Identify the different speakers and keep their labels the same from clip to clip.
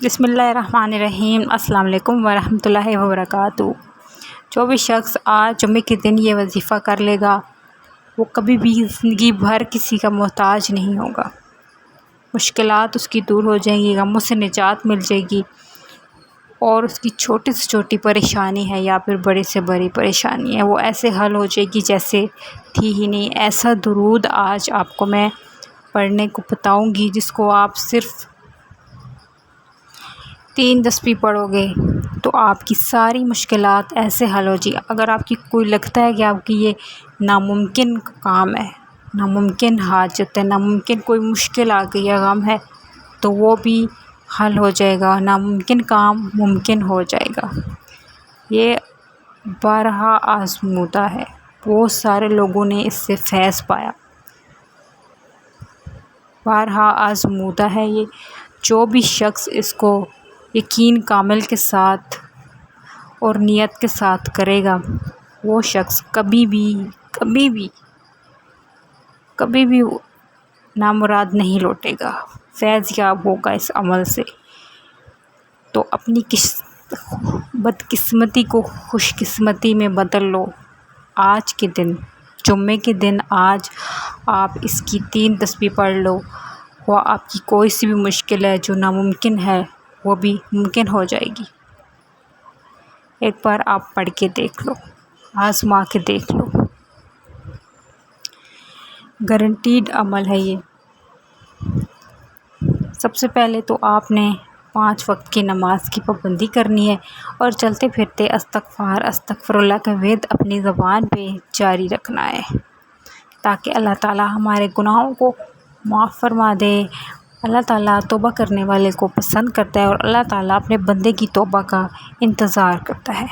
Speaker 1: بسم اللہ الرحمن الرحیم۔ السلام علیکم ورحمۃ اللہ وبرکاتہ۔ جو بھی شخص آج جمعے کے دن یہ وظیفہ کر لے گا وہ کبھی بھی زندگی بھر کسی کا محتاج نہیں ہوگا۔ مشکلات اس کی دور ہو جائیں گی، غموں سے نجات مل جائے گی، اور اس کی چھوٹی سے چھوٹی پریشانی ہے یا پھر بڑی سے بڑی پریشانی ہے وہ ایسے حل ہو جائے گی جیسے تھی ہی نہیں۔ ایسا درود آج آپ کو میں پڑھنے کو بتاؤں گی جس کو آپ صرف 3 تسبیح پڑھو گے تو آپ کی ساری مشکلات ایسے حل ہو جائے۔ اگر آپ کی کوئی لگتا ہے کہ آپ کی یہ ناممکن کام ہے، ناممکن حاجت ہے، ناممکن کوئی مشکل آ گئی ہے، غم ہے، تو وہ بھی حل ہو جائے گا، ناممکن کام ممکن ہو جائے گا۔ یہ بارہا آزمودہ ہے، بہت سارے لوگوں نے اس سے فیض پایا۔ بارہا آزمودہ ہے یہ، جو بھی شخص اس کو یقین کامل کے ساتھ اور نیت کے ساتھ کرے گا وہ شخص کبھی بھی نامراد نہیں لوٹے گا، فیض یاب ہوگا اس عمل سے۔ تو اپنی بدقسمتی کو خوش قسمتی میں بدل لو۔ آج کے دن، جمعے کے دن، آج آپ اس کی 3 تسبیح پڑھ لو، وہ آپ کی کوئی سی بھی مشکل ہے جو ناممکن ہے وہ بھی ممکن ہو جائے گی۔ ایک بار آپ پڑھ کے دیکھ لو، آزما کے دیکھ لو، گارنٹیڈ عمل ہے یہ۔ سب سے پہلے تو آپ نے 5 وقت کی نماز کی پابندی کرنی ہے اور چلتے پھرتے استغفر اللہ کا ورد اپنی زبان پہ جاری رکھنا ہے تاکہ اللہ تعالیٰ ہمارے گناہوں کو معاف فرما دے۔ اللہ تعالیٰ توبہ کرنے والے کو پسند کرتا ہے اور اللہ تعالیٰ اپنے بندے کی توبہ کا انتظار کرتا ہے۔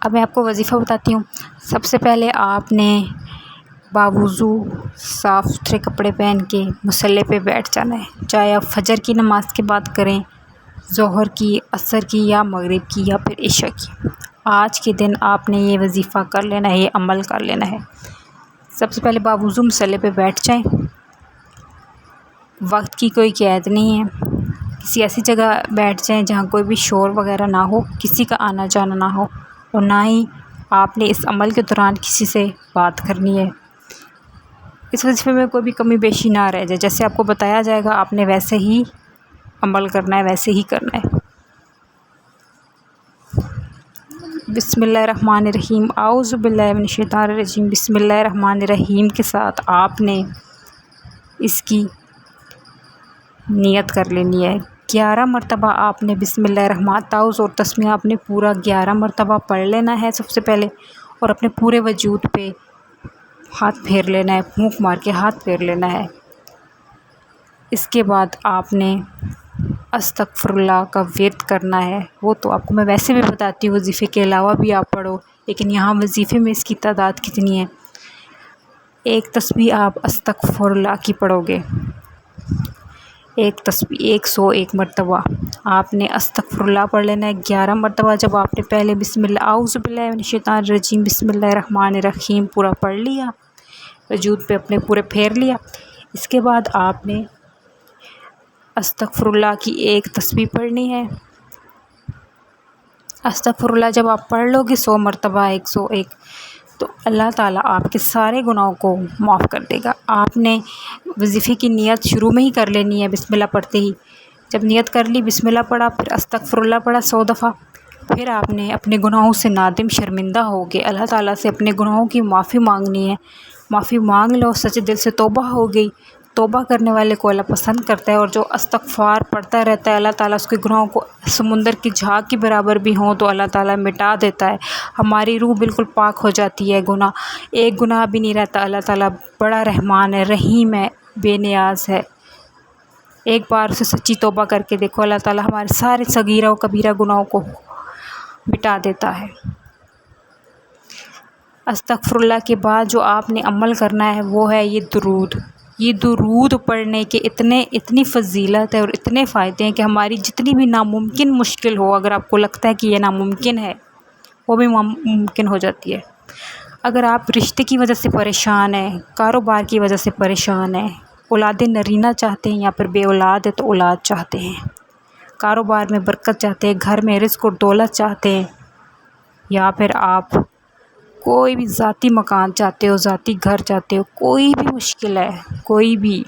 Speaker 1: اب میں آپ کو وظیفہ بتاتی ہوں۔ سب سے پہلے آپ نے باوضو صاف ستھرے کپڑے پہن کے مصلی پہ بیٹھ جانا ہے، چاہے آپ فجر کی نماز کے بعد کریں، ظہر کی، عصر کی یا مغرب کی یا پھر عشاء کی۔ آج کے دن آپ نے یہ وظیفہ کر لینا ہے، یہ عمل کر لینا ہے۔ سب سے پہلے باوضو مصلی پہ بیٹھ جائیں، وقت کی کوئی قید نہیں ہے، کسی ایسی جگہ بیٹھ جائیں جہاں کوئی بھی شور وغیرہ نہ ہو، کسی کا آنا جانا نہ ہو، اور نہ ہی آپ نے اس عمل کے دوران کسی سے بات کرنی ہے۔ اس وظیفے میں کوئی بھی کمی بیشی نہ رہ جائے، جیسے آپ کو بتایا جائے گا آپ نے ویسے ہی عمل کرنا ہے، ویسے ہی کرنا ہے۔ بسم اللہ الرحمن الرحیم، اعوذ باللہ من الشیطان الرجیم، بسم اللہ الرحمن الرحیم کے ساتھ آپ نے اس کی نیت کر لینی ہے۔ 11 مرتبہ آپ نے بسم اللہ الرحمن تعوذ اور تسمیہ آپ نے پورا 11 مرتبہ پڑھ لینا ہے سب سے پہلے، اور اپنے پورے وجود پہ ہاتھ پھیر لینا ہے، پھونک مار کے ہاتھ پھیر لینا ہے۔ اس کے بعد آپ نے استغفر اللہ کا ورد کرنا ہے، وہ تو آپ کو میں ویسے بھی بتاتی ہوں، وظیفے کے علاوہ بھی آپ پڑھو، لیکن یہاں وظیفے میں اس کی تعداد کتنی ہے۔ ایک تسبیح آپ استغفر اللہ کی پڑھو گے، ایک تسبیح 101 مرتبہ آپ نے استغفر اللہ پڑھ لینا ہے 11 مرتبہ۔ جب آپ نے پہلے بسم اللہ اعوذ باللہ من الشیطان الرجیم بسم اللہ الرحمن الرحیم پورا پڑھ لیا، وجود پہ اپنے پورے پھیر لیا، اس کے بعد آپ نے استغفر اللہ کی ایک تسبیح پڑھنی ہے۔ استغفر اللہ جب آپ پڑھ لو گے 100 مرتبہ، 101، تو اللہ تعالیٰ آپ کے سارے گناہوں کو معاف کر دے گا۔ آپ نے وظیفے کی نیت شروع میں ہی کر لینی ہے بسم اللہ پڑھتے ہی۔ جب نیت کر لی، بسم اللہ پڑھا، پھر استغفر اللہ پڑھا 100 دفعہ، پھر آپ نے اپنے گناہوں سے نادم شرمندہ ہو کے اللہ تعالیٰ سے اپنے گناہوں کی معافی مانگنی ہے۔ معافی مانگ لو، سچے دل سے توبہ ہو گئی۔ توبہ کرنے والے کو اللہ پسند کرتا ہے، اور جو استغفار پڑھتا رہتا ہے اللہ تعالیٰ اس کے گناہوں کو سمندر کی جھاگ کے برابر بھی ہوں تو اللہ تعالیٰ مٹا دیتا ہے۔ ہماری روح بالکل پاک ہو جاتی ہے، ایک گناہ بھی نہیں رہتا۔ اللہ تعالیٰ بڑا رحمان ہے، رحیم ہے، بے نیاز ہے۔ ایک بار اسے سچی توبہ کر کے دیکھو، اللہ تعالیٰ ہمارے سارے صغیرہ و کبیرہ گناہوں کو مٹا دیتا ہے۔ استغفر اللہ کے بعد جو آپ نے عمل کرنا ہے وہ ہے یہ درود۔ یہ درود پڑھنے کے اتنی فضیلت ہے اور اتنے فائدے ہیں کہ ہماری جتنی بھی ناممکن مشکل ہو، اگر آپ کو لگتا ہے کہ یہ ناممکن ہے، وہ بھی ممکن ہو جاتی ہے۔ اگر آپ رشتے کی وجہ سے پریشان ہیں، کاروبار کی وجہ سے پریشان ہیں، اولاد نرینہ چاہتے ہیں یا پھر بے اولاد ہے تو اولاد چاہتے ہیں، کاروبار میں برکت چاہتے ہیں، گھر میں رزق و دولت چاہتے ہیں، یا پھر آپ کوئی بھی ذاتی مکان چاہتے ہو، ذاتی گھر چاہتے ہو، کوئی بھی مشکل ہے، کوئی بھی،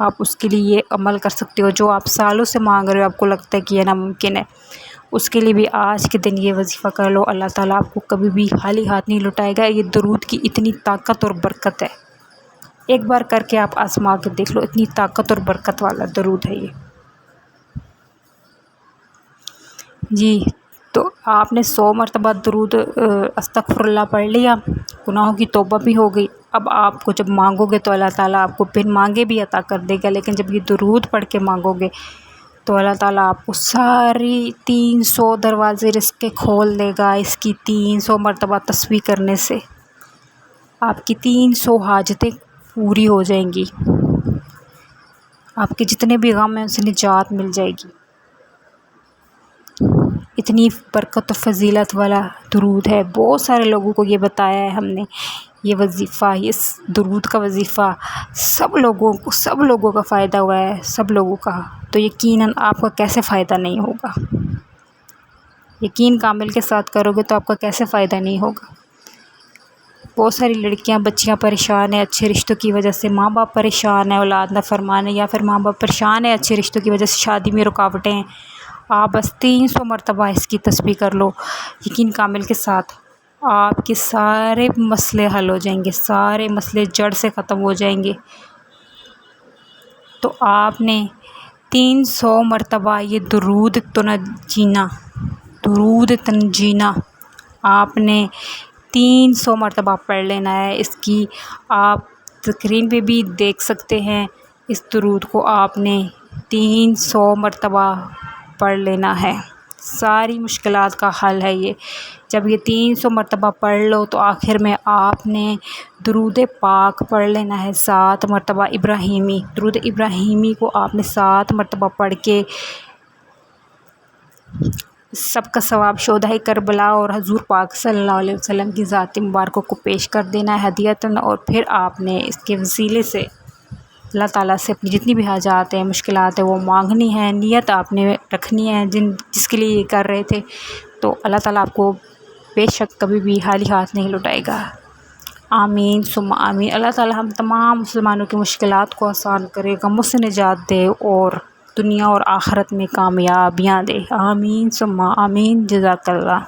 Speaker 1: آپ اس کے لیے یہ عمل کر سکتے ہو جو آپ سالوں سے مانگ رہے ہو، آپ کو لگتا ہے کہ یہ ناممکن ہے، اس کے لیے بھی آج کے دن یہ وظیفہ کر لو۔ اللہ تعالیٰ آپ کو کبھی بھی خالی ہاتھ نہیں لوٹائے گا۔ یہ درود کی اتنی طاقت اور برکت ہے، ایک بار کر کے آپ آزما کے دیکھ لو، اتنی طاقت اور برکت والا درود ہے یہ۔ جی، تو آپ نے 100 مرتبہ درود استغفر اللہ پڑھ لیا، گناہوں کی توبہ بھی ہو گئی۔ اب آپ کو جب مانگو گے تو اللہ تعالیٰ آپ کو پھر مانگے بھی عطا کر دے گا، لیکن جب یہ درود پڑھ کے مانگو گے تو اللہ تعالیٰ آپ کو ساری 300 دروازے رزق کے کھول دے گا۔ اس کی 300 مرتبہ تسبیح کرنے سے آپ کی 300 حاجتیں پوری ہو جائیں گی، آپ کے جتنے بھی غم ہیں ان سے نجات مل جائے گی۔ اتنی برکت و فضیلت والا درود ہے، بہت سارے لوگوں کو یہ بتایا ہے ہم نے، یہ وظیفہ، اس درود کا وظیفہ سب لوگوں کا فائدہ ہوا ہے، سب لوگوں کا، تو یقیناً آپ کا کیسے فائدہ نہیں ہوگا؟ یقین کامل کے ساتھ کرو گے تو آپ کا کیسے فائدہ نہیں ہوگا؟ بہت ساری لڑکیاں بچیاں پریشان ہیں اچھے رشتوں کی وجہ سے، ماں باپ پریشان ہیں اولاد نافرمان ہے، یا پھر ماں باپ پریشان ہیں اچھے رشتوں کی وجہ سے، شادی میں رکاوٹیں ہیں، آپ بس 300 مرتبہ اس کی تسبیح کر لو، یقین کامل کے ساتھ آپ کے سارے مسئلے حل ہو جائیں گے، سارے مسئلے جڑ سے ختم ہو جائیں گے۔ تو آپ نے 300 مرتبہ یہ درود تنجینا آپ نے 300 مرتبہ پڑھ لینا ہے۔ اس کی آپ اسکرین پہ بھی دیکھ سکتے ہیں، اس درود کو آپ نے 300 مرتبہ پڑھ لینا ہے، ساری مشکلات کا حل ہے یہ۔ جب یہ 300 مرتبہ پڑھ لو تو آخر میں آپ نے درود پاک پڑھ لینا ہے 7 مرتبہ ابراہیمی، درود ابراہیمی کو آپ نے 7 مرتبہ پڑھ کے سب کا ثواب شہدائے کربلا اور حضور پاک صلی اللہ علیہ وسلم کی ذات مبارکہ کو پیش کر دینا ہے ہدیۃً، اور پھر آپ نے اس کے وسیلے سے اللہ تعالیٰ سے اپنی جتنی بھی حاجات ہیں، مشکلات ہیں، وہ مانگنی ہے، نیت آپ نے رکھنی ہے جس کے لیے یہ کر رہے تھے، تو اللہ تعالیٰ آپ کو بے شک کبھی بھی خالی ہاتھ نہیں لوٹائے گا۔ آمین ثم آمین۔ اللہ تعالیٰ ہم تمام مسلمانوں کی مشکلات کو آسان کرے، غموں سے نجات دے اور دنیا اور آخرت میں کامیابیاں دے۔ آمین ثم آمین۔ جزاک اللہ۔